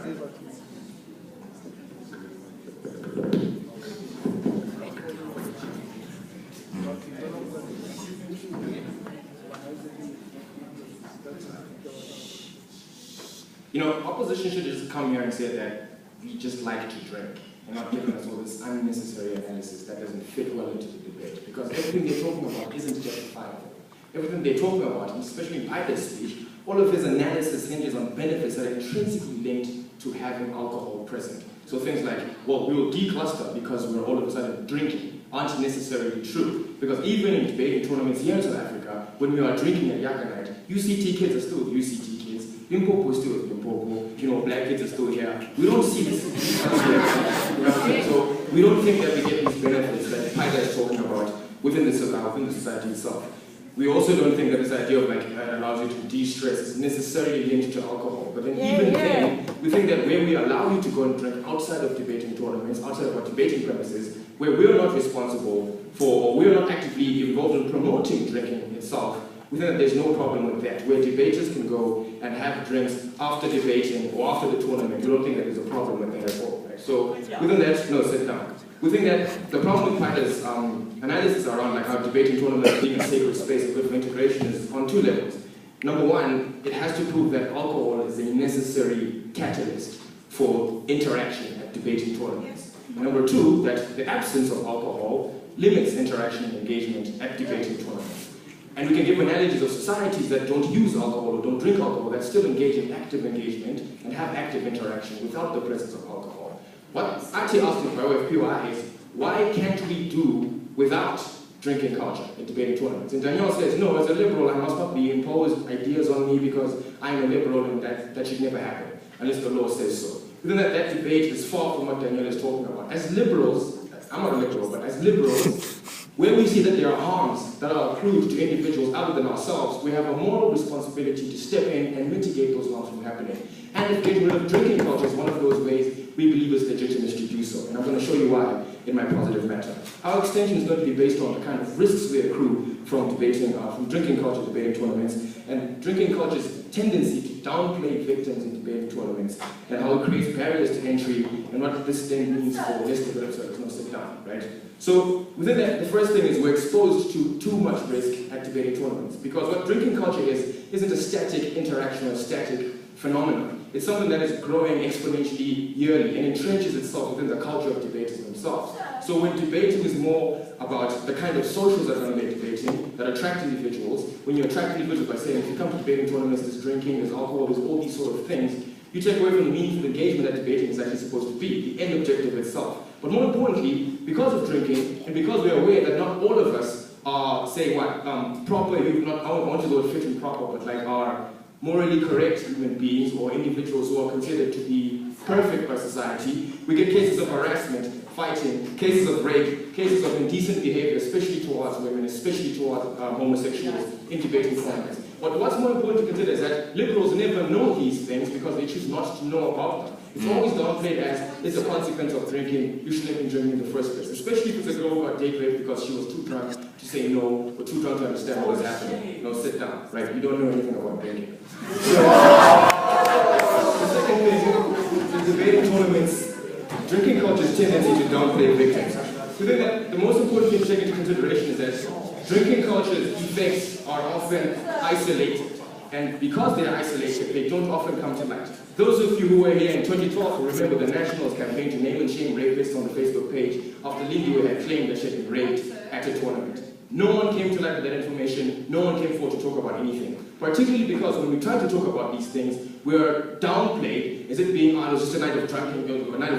You know, opposition should just come here and say that we just like to drink and not giving us all this unnecessary analysis that doesn't fit well into the debate. Because everything they're talking about isn't justifiable. Everything they're talking about, especially in Piper's speech, all of his analysis hinges on benefits that are intrinsically linked to having alcohol present. So things like, well, we will decluster because we're all of a sudden drinking aren't necessarily true. Because even in debating tournaments here in South Africa, when we are drinking at Yaka night, UCT kids are still UCT kids, Limpopo is still Limpopo, you know, black kids are still here. We don't see this. So we don't think that we get these benefits that Piper is talking about within the society itself. We also don't think that this idea of like allows you to de-stress is necessarily linked to alcohol. But then then, we think that where we allow you to go and drink outside of debating tournaments, outside of our debating premises, where we're not responsible for, or we're not actively involved in promoting drinking itself, we think that there's no problem with that. Where debaters can go and have drinks after debating or after the tournament, we don't think that there's a problem with that at all. Right? So within that, no, sit down. We think that the problem with Piper's analysis around like how debating tournaments being a sacred space of good for integration is on two levels. Number one, it has to prove that alcohol is a necessary catalyst for interaction at debating tournaments. And number two, that the absence of alcohol limits interaction and engagement at debating tournaments. And we can give analogies of societies that don't use alcohol or don't drink alcohol that still engage in active engagement and have active interaction without the presence of alcohol. What Ati asked me by way of POI is, why can't we do without drinking culture in debating tournaments? And Daniel says, no, as a liberal, I must not be imposed ideas on me because I'm a liberal and that should never happen, unless the law says so. Within that debate is far from what Daniel is talking about. As liberals, I'm not a liberal, but as liberals, where we see that there are harms that are accrued to individuals other than ourselves, we have a moral responsibility to step in and mitigate those harms from happening. And if getting rid of drinking culture is one of those ways we believe it's legitimate to do so. And I'm going to show you why in my positive matter. Our extension is going to be based on the kind of risks we accrue from debating, from drinking culture debating tournaments, and drinking culture's tendency to downplay victims in debating tournaments, and how it creates barriers to entry, and what this then means for less developed circles. No, sit down, right? So within that, the first thing is we're exposed to too much risk at debating tournaments, because what drinking culture isn't a static interaction or a static phenomenon. It's something that is growing exponentially yearly and entrenches itself within the culture of debaters themselves. So when debating is more about the kind of socials that are going to be debating, that attract individuals, when you attract individuals by saying, if you come to debating tournaments, there's drinking, there's alcohol, there's all these sort of things, you take away from the meaningful engagement that debating is actually supposed to be, the end objective itself. But more importantly, because of drinking, and because we're aware that not all of us are, say what, proper, I want to go fit and proper, but like are morally correct human beings or individuals who are considered to be perfect by society, we get cases of harassment, fighting, cases of rape, cases of indecent behavior, especially towards women, especially towards homosexuals in debating tournaments. But what's more important to consider is that liberals never know these things because they choose not to know about them. It's always downplayed as it's a consequence of drinking. You shouldn't have been drinking in the first place, especially if it's a girl who got date raped because she was too drunk to say no, or too drunk to understand what was happening. No, sit down, right? You don't know anything about drinking. The second thing is debating tournaments. Drinking culture's tendency to downplay victims. Within that, the most important thing to take into consideration is that drinking culture's effects are often isolated. And because they are isolated, they don't often come to light. Those of you who were here in 2012 will remember the Nationals campaign to name and shame rapists on the Facebook page after Lindy had claimed that she had been raped at a tournament. No one came to light with that information, no one came forward to talk about anything. Particularly because when we try to talk about these things, we're downplayed as it being, it was just a night of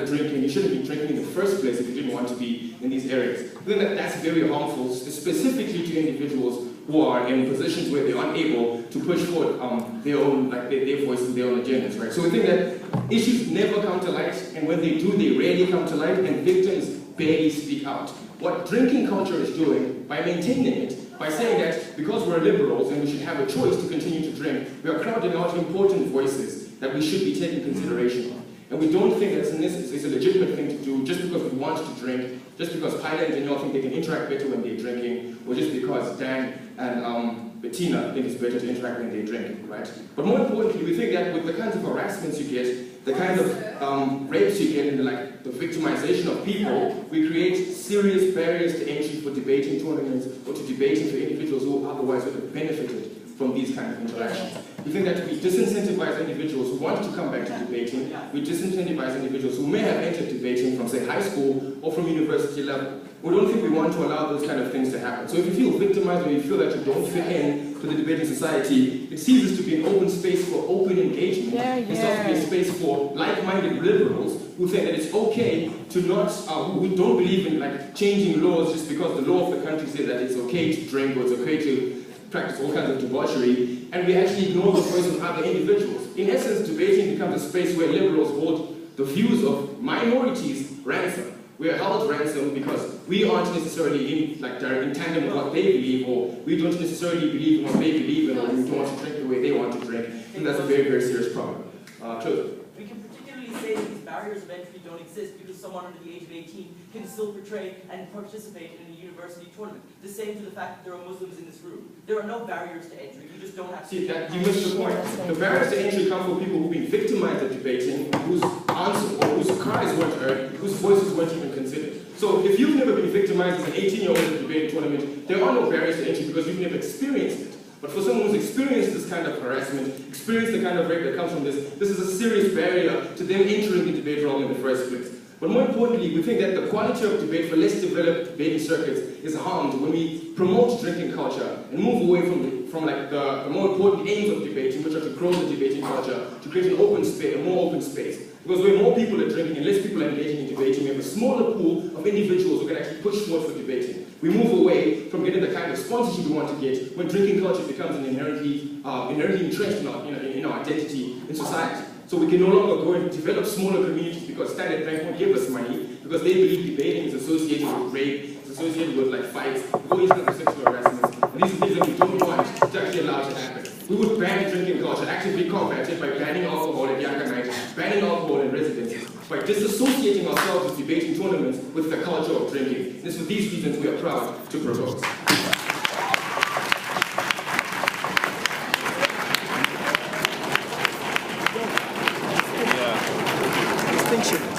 drinking, you shouldn't be drinking in the first place if you didn't want to be in these areas. I think that that's very harmful, specifically to individuals who are in positions where they're unable to push forward their own, their voice and their own agendas, right? So we think that issues never come to light, and when they do, they rarely come to light, and victims barely speak out. What drinking culture is doing, by maintaining it, by saying that because we're liberals and we should have a choice to continue to drink, we are crowding out important voices that we should be taking consideration of. And we don't think that it's a legitimate thing to do just because we want to drink, just because Tyler and Danielle think they can interact better when they're drinking, or just because Dan and Bettina think it's better to interact when they're drinking, right? But more importantly, we think that with the kinds of harassments you get, the kind of rapes you get and like the victimization of people, we create serious barriers to entry for debating tournaments or to debating for individuals who otherwise would have benefited from these kind of interactions. We think that we disincentivize individuals who want to come back to debating. We disincentivize individuals who may have entered debating from, say, high school or from university level. We don't think we want to allow those kind of things to happen. So if you feel victimized or you feel that you don't fit in to the debating society, it ceases to be an open space for open engagement. It starts to be a space for like-minded liberals who think that it's okay to not, who don't believe in like changing laws just because the law of the country says that it's okay to drink or it's okay to practice all kinds of debauchery, and we actually ignore the voice of other individuals. In essence, debating becomes a space where liberals hold the views of minorities ransom. We are held ransom because we aren't necessarily in tandem with what they believe, or we don't necessarily believe in what they believe in, or we don't want to drink the way they want to drink. I think that's a very, very serious problem. We can particularly say that these barriers of entry don't exist because someone under the age of 18 can still portray and participate in a university tournament. The same to the fact that there are Muslims in this room. There are no barriers to entry. You just don't have to. See, that you missed the point. The barriers to entry come from people who've been victimized at debating, whose answers or whose cries weren't heard, whose voices weren't even considered. So if you've never been victimized as an 18-year-old at a debating tournament, there are no barriers to entry because you've never experienced it. But for someone who's experienced this kind of harassment, experienced the kind of rape that comes from this is a serious barrier to them entering the debate realm in the first place. But more importantly, we think that the quality of debate for less developed debating circuits is harmed when we promote drinking culture and move away from the more important aims of debating, which are to grow the debating culture, to create an open space, a more open space. Because where more people are drinking and less people are engaging in debating, we have a smaller pool of individuals who can actually push forward for debating. We move away from getting the kind of sponsorship we want to get when drinking culture becomes an inherently entrenched in our identity in society. So we can no longer go and develop smaller communities because Standard Bank won't give us money because they believe debating is associated with rape, it's associated with like fights, all these kinds of sexual harassment. And these are things that we don't want to actually allow to happen. We would ban drinking culture, actively combat it by banning alcohol at younger nights, banning alcohol in residences, by disassociating ourselves with debating tournaments with the culture of drinking. And it's for these reasons we are proud to propose. Distinction.